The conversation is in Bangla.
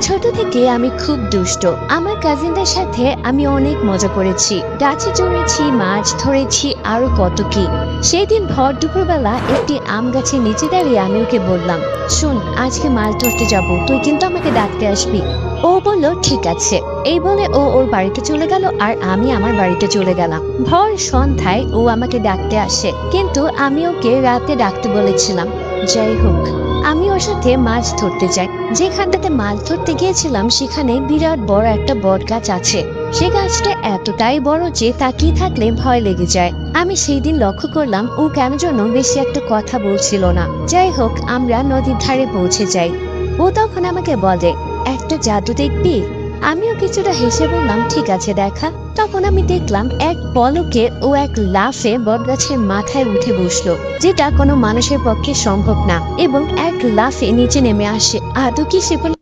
ছোট থেকে আমি খুব দুষ্ট। আমার কাজিনদের সাথে আমি অনেক মজা করেছি, গাছে চড়েছি, মাছ ধরেছি, আরো কত কি। সেই দিন ভর দুপুরবেলা একটি আম গাছের নিচে দাঁড়িয়ে আমি ওকে বললাম, শোন, আজকে মাছ ধরতে যাব, তুই কিন্তু আমাকে ডাকতে আসবি। ও বলল ঠিক আছে। এই বলে ও ওর বাড়িতে চলে গেল আর আমি আমার বাড়িতে চলে গেলাম। ভর সন্ধ্যায় ও আমাকে ডাকতে আসে, কিন্তু আমি ওকে রাতে ডাকতে বলেছিলাম। যাই হোক, আমি ওর সাথে মাছ ধরতে যাই। যেখানটাতে মাছ ধরতে গিয়েছিলাম সেখানে বিরাট বড় একটা বট গাছ আছে। সে গাছটা এতটাই বড় যে তাকিয়ে থাকলে ভয় লেগে যায়। আমি সেই দিন লক্ষ্য করলাম ও কেন যেন বেশি একটা কথা বলছিল না। যাই হোক, আমরা নদীর ধারে পৌঁছে যাই। ও তখন আমাকে বলে, একটা জাদু দেখবি? আমিও কিছুটা হেসে বললাম ঠিক আছে, দেখা। তখন আমি দেখলাম এক পলকে ও এক লাফে বটগাছের মাথায় উঠে বসলো, যেটা কোনো মানুষের পক্ষে সম্ভব না, এবং এক লাফে নিচে নেমে আসে। আদৌ কি সে কোনো